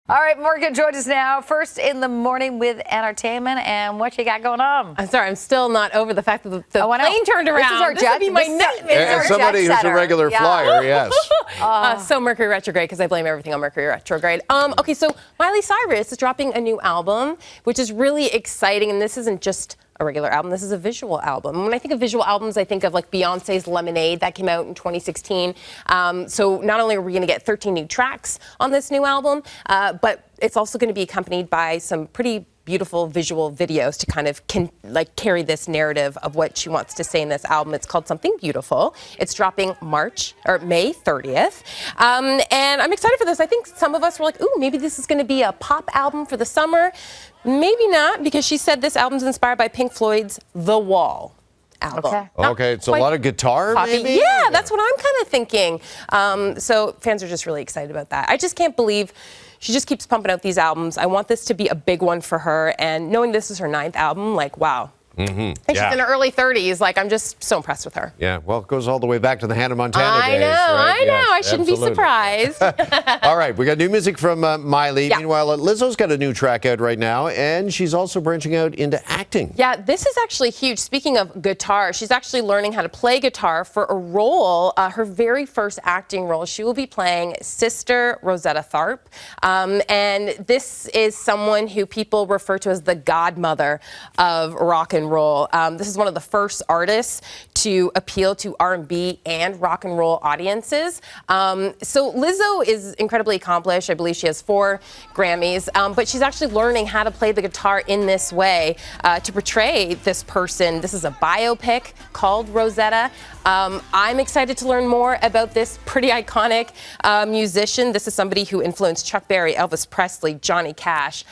All right, Morgan joins us now. First in the morning with entertainment, and what you got going on? I'm sorry, I'm still not over the fact that the plane turned around. This is our jet. Would be my nightmare. As somebody who's a regular flyer, yes. So Mercury retrograde, because I blame everything on Mercury retrograde. Okay, so Miley Cyrus is dropping a new album, which is really exciting, and this isn't just a regular album. This is a visual album. When I think of visual albums, I think of like Beyonce's Lemonade that came out in 2016. So not only are we going to get 13 new tracks on this new album, but it's also going to be accompanied by some pretty beautiful visual videos to kind of carry this narrative of what she wants to say in this album. It's called Something Beautiful. It's dropping May 30th. And I'm excited for this. I think some of us were like, ooh, maybe this is going to be a pop album for the summer. Maybe not, because she said this album's inspired by Pink Floyd's The Wall album. Okay, it's a lot of guitar, maybe? Yeah, that's what I'm kind of thinking. So fans are just really excited about that. I just can't believe she just keeps pumping out these albums. I want this to be a big one for her, and knowing this is her 9th album, like, wow. And she's in her early 30s. Like, I'm just so impressed with her. Yeah, well, it goes all the way back to the Hannah Montana days. I know, right? I know. Yes, I shouldn't be surprised. All right, we got new music from Miley. Yeah. Meanwhile, Lizzo's got a new track out right now, and she's also branching out into acting. Yeah, this is actually huge. Speaking of guitar, she's actually learning how to play guitar for a role, her very first acting role. She will be playing Sister Rosetta Tharpe. And this is someone who people refer to as the godmother of rock and roll. This is one of the first artists to appeal to R&B and rock and roll audiences. So Lizzo is incredibly accomplished. I believe she has 4 Grammys, but she's actually learning how to play the guitar in this way to portray this person. This is a biopic called Rosetta. I'm excited to learn more about this pretty iconic musician. This is somebody who influenced Chuck Berry, Elvis Presley, Johnny Cash.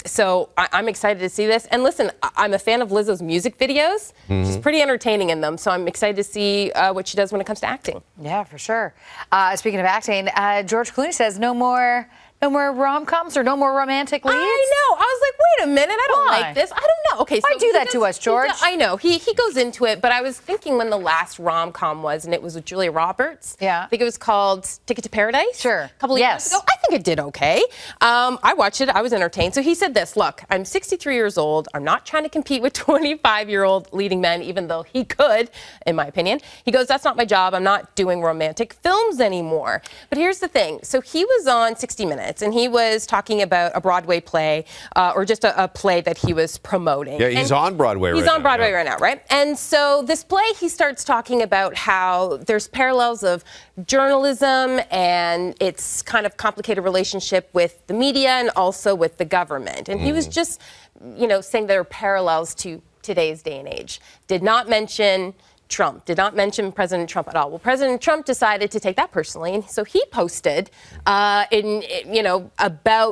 So I'm excited to see this. And listen, I'm a fan of Lizzo's music videos. She's pretty entertaining in them, so I'm excited to see what she does when it comes to acting. Yeah, for sure. Speaking of acting, George Clooney says no more rom-coms or no more romantic leads? I know. I was like, wait a minute. I don't like this. I don't know. Okay, why do that to us, George? I know. He goes into it, but I was thinking when the last rom-com was, and it was with Julia Roberts. Yeah. I think it was called Ticket to Paradise. Sure. A couple of years ago. I think it did okay. I watched it. I was entertained. So he said this, look, I'm 63 years old. I'm not trying to compete with 25-year-old leading men, even though he could, in my opinion. He goes, that's not my job. I'm not doing romantic films anymore. But here's the thing. So he was on 60 Minutes. And he was talking about a Broadway play, or just a play that he was promoting. Yeah, he's on Broadway right now. He's on Broadway right now, right? And so this play, he starts talking about how there's parallels of journalism and its kind of complicated relationship with the media and also with the government. And he was just, saying there are parallels to today's day and age. Did not mention Trump, did not mention President Trump at all. Well, President Trump decided to take that personally, and so he posted about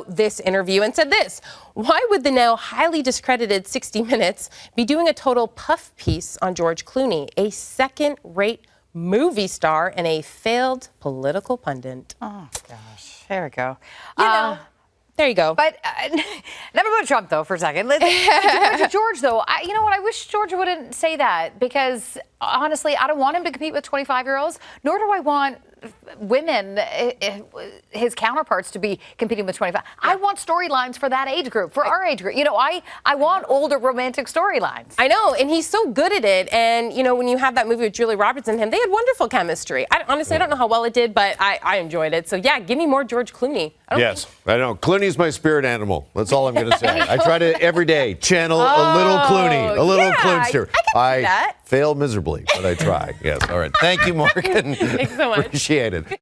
this interview and said this: why would the now highly discredited 60 Minutes be doing a total puff piece on George Clooney, a second-rate movie star and a failed political pundit? Oh, gosh. There we go. There you go. But never about Trump, though, for a second. To George, though, you know what? I wish George wouldn't say that, because, honestly, I don't want him to compete with 25-year-olds, nor do I want women, his counterparts, to be competing with 25. I want storylines for that age group, for our age group. I want older romantic storylines. I know, and he's so good at it. And, when you have that movie with Julia Roberts and him, they had wonderful chemistry. Honestly, I don't know how well it did, but I enjoyed it. So, yeah, give me more George Clooney. Yes, I know. Clooney's my spirit animal. That's all I'm going to say. I try to, every day, channel a little Clooney, a little Cloonster. I fail miserably, but I try. Yes, all right. Thank you, Morgan. Thanks so much. Appreciate it.